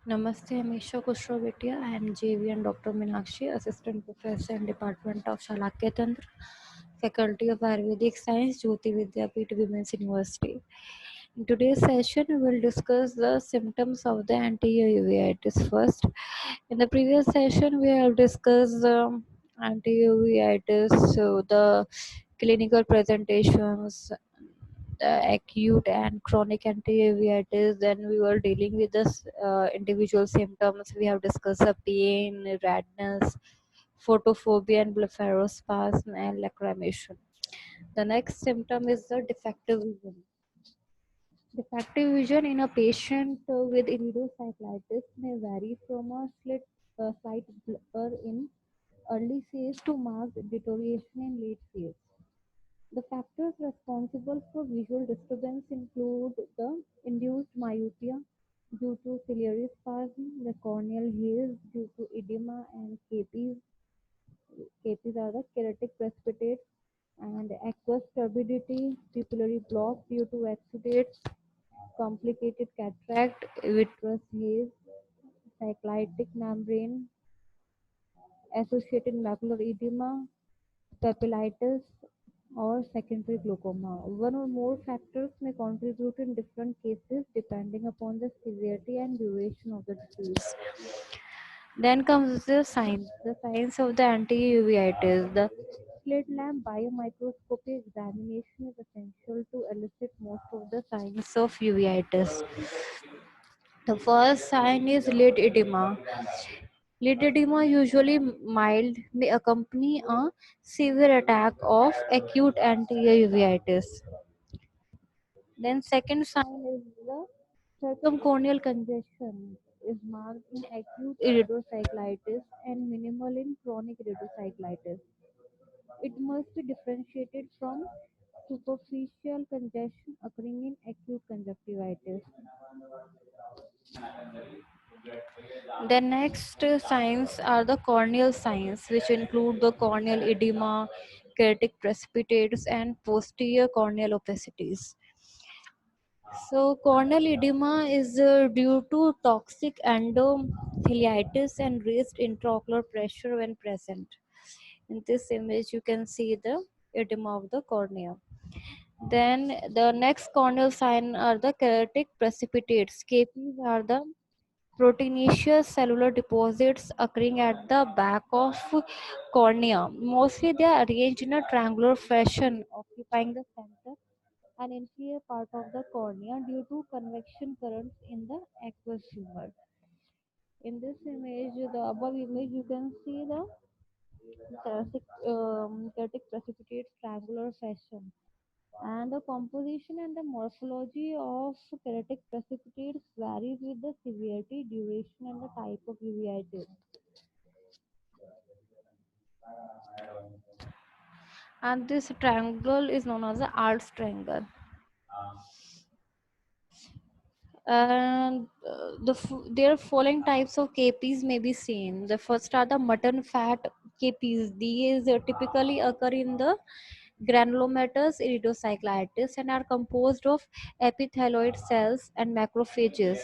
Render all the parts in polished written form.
Namaste, Amisha Kushrovetia. I am JVN Dr. Meenakshi, Assistant Professor in Department of Shalakya Tantra, Faculty of Ayurvedic Science, Jyoti Vidyapeeth Women's University. In today's session, we will discuss the symptoms of the anti-uveitis first. In the previous session, we have discussed anti-uveitis, so the clinical presentations, the acute and chronic anti-uveitis. Then we were dealing with this individual symptoms. We have discussed the pain, redness, photophobia, and blepharospasm and lacrimation. The next symptom is the defective vision. Defective vision in a patient with iridocyclitis may vary from a slight blur in early phase to marked deterioration in late phase. The factors responsible for visual disturbance include the induced myopia due to ciliary spasm, the corneal haze due to edema and capies. Capies are the keratic precipitates, and aqueous turbidity, pupillary block due to exudates, complicated cataract, vitreous haze, cyclitic membrane, associated macular edema, papillitis, or secondary glaucoma. One or more factors may contribute in different cases depending upon the severity and duration of the disease. Then comes the science of the anti-uveitis. The slit lamp biomicroscopy examination is essential to elicit most of the signs of uveitis. The first sign is lid edema. Lid edema, usually mild, may accompany a severe attack of acute anti-uveitis. Then second sign is the circumcorneal congestion is marked in acute iridocyclitis and minimal in chronic iridocyclitis. It must be differentiated from superficial congestion occurring in acute conjunctivitis. The next signs are the corneal signs, which include the corneal edema, keratic precipitates, and posterior corneal opacities. So, corneal edema is due to toxic endotheliitis and raised intraocular pressure when present. In this image, you can see the edema of the cornea. Then the next corneal sign are the keratic precipitates. KPs are the proteinaceous cellular deposits occurring at the back of cornea. Mostly they are arranged in a triangular fashion, occupying the center and inferior part of the cornea due to convection currents in the aqueous humor. In this image, the above image, you can see the keratic precipitates triangular fashion. And the composition and the morphology of keratic precipitates varies with the severity, duration, and the type of uveitis. And this triangle is known as the Arts triangle. And their following types of KPs may be seen. The first are the mutton fat KPs. These typically occur in the granulomatous iridocyclitis and are composed of epithelioid cells and macrophages.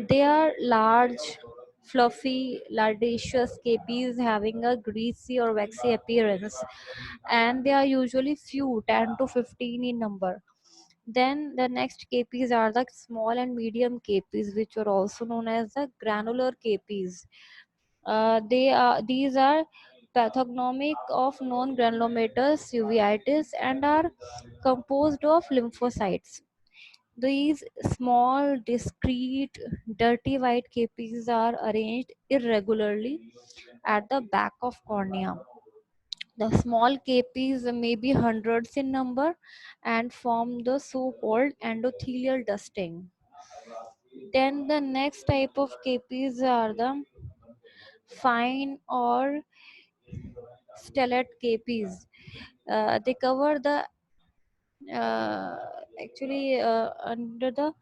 They are large, fluffy, lardaceous KPs having a greasy or waxy appearance, and they are usually few, 10 to 15 in number. Then the next KPs are the small and medium KPs, which are also known as the granular KPs. These are pathognomic of non-granulomatous uveitis and are composed of lymphocytes. These small, discrete, dirty white KPs are arranged irregularly at the back of cornea. The small KPs may be hundreds in number and form the so-called endothelial dusting. Then the next type of KPs are the fine or stellate KPs. They cover the uh, under the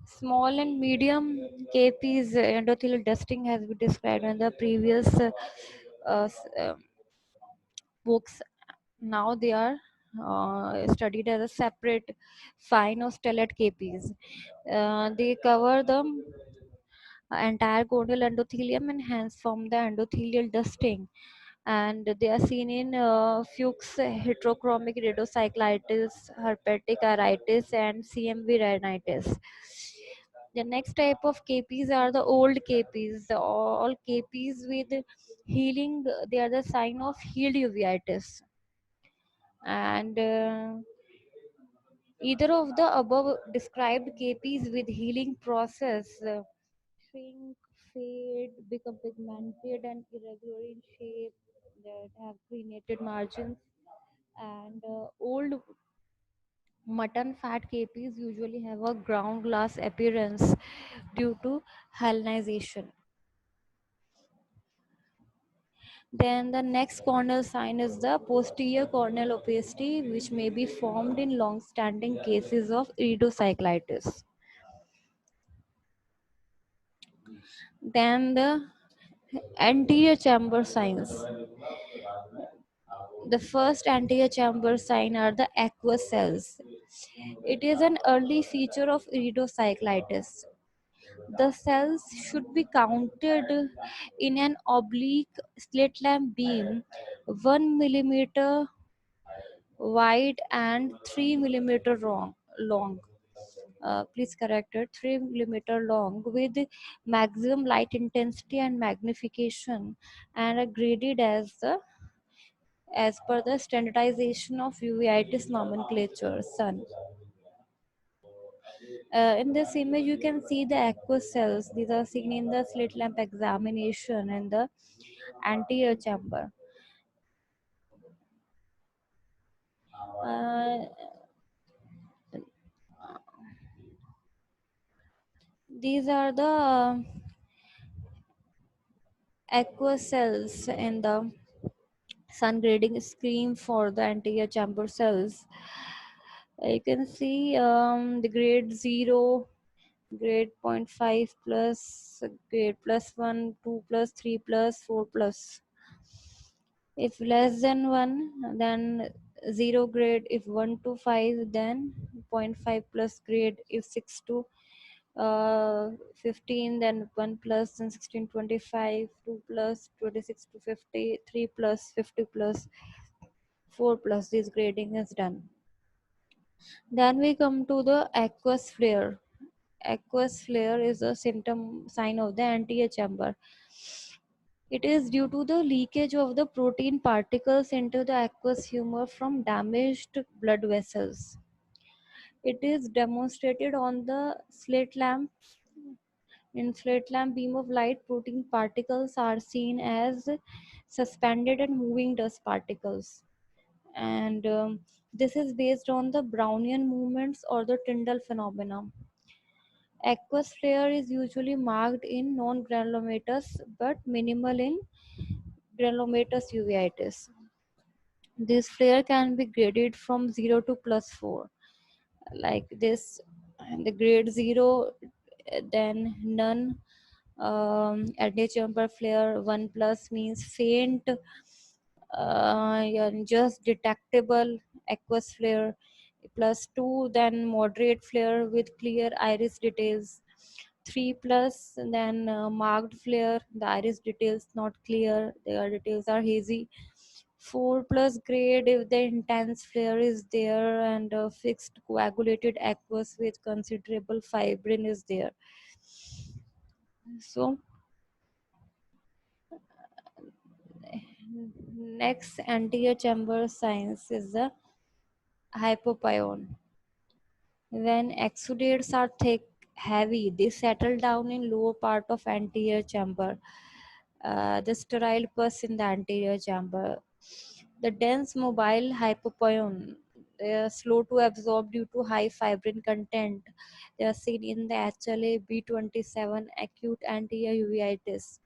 small and medium KPs. Endothelial dusting has been described in the previous uh, s- uh, books. Now they are studied as a separate fine or stellate KPs. They cover the entire corneal endothelium and hence form the endothelial dusting, and they are seen in Fuchs heterochromic rhidocyclitis, herpetic iritis, and CMV rhinitis. The next type of KPs are the old KPs. All KPs with healing, they are the sign of healed uveitis. And either of the above described KPs with healing process shrink, fade, become pigmented and irregular in shape, that have crenated margins, and old mutton fat KPs usually have a ground glass appearance due to halinization. Then the next corneal sign is the posterior corneal opacity, which may be formed in long-standing cases of iridocyclitis. Then the anterior chamber signs. The first anterior chamber sign are the aqueous cells. It is an early feature of iridocyclitis. The cells should be counted in an oblique slit lamp beam 1 millimeter wide and 3 millimeter long. Please correct it, 3 millimeter long, with maximum light intensity and magnification, and are graded as per the standardization of uveitis nomenclature sun. In this image you can see the aqueous cells. These are seen in the slit lamp examination in the anterior chamber. uh, these are the aqueous cells in the sun grading scheme for the anterior chamber cells. You can see the grade 0, grade zero point 0.5 plus, grade plus 1, 2 plus, 3 plus, 4 plus. If less than 1, then 0 grade. If 1 to 5, then zero point 0.5 plus grade. If 6 to 15, then 1 plus, then 16, 25, 2 plus, 26 to 50, 3 plus, 50 plus, 4 plus. This grading is done. Then we come to the aqueous flare. Aqueous flare is a symptom sign of the anterior chamber. It is due to the leakage of the protein particles into the aqueous humor from damaged blood vessels. It is demonstrated on the slit lamp. In slit lamp beam of light, protein particles are seen as suspended and moving dust particles. And this is based on the Brownian movements or the Tyndall phenomena. Aqueous flare is usually marked in non-granulomatous but minimal in granulomatous uveitis. This flare can be graded from 0 to plus 4, like this. And the grade 0, then none. Antechamber flare 1 plus means faint, yeah, just detectable aqueous flare. Plus 2, then moderate flare with clear iris details. 3 plus, then marked flare, the iris details not clear, their details are hazy. 4 plus grade if the intense flare is there and fixed coagulated aqueous with considerable fibrin is there. So next anterior chamber signs is the hypopyon. When exudates are thick, heavy, they settle down in lower part of anterior chamber. The sterile pus in the anterior chamber. The dense mobile hypopyon, they are slow to absorb due to high fibrin content. They are seen in the HLA B27 acute anterior uveitis.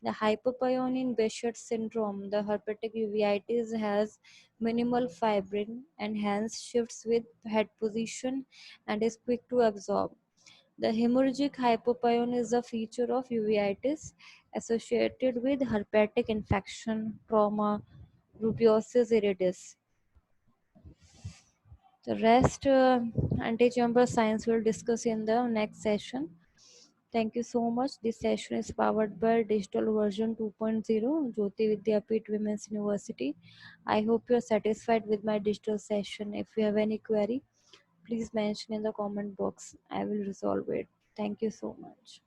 The hypopyon in Behcet syndrome, the herpetic uveitis, has minimal fibrin and hence shifts with head position and is quick to absorb. The hemorrhagic hypopyon is a feature of uveitis associated with herpetic infection, trauma, rubiosis iridis. The rest antechamber science we'll discuss in the next session. Thank you so much. This session is powered by Digital Version 2.0, Jyoti Vidyapeeth Women's University. I hope you are satisfied with my digital session. If you have any query, please mention in the comment box. I will resolve it. Thank you so much.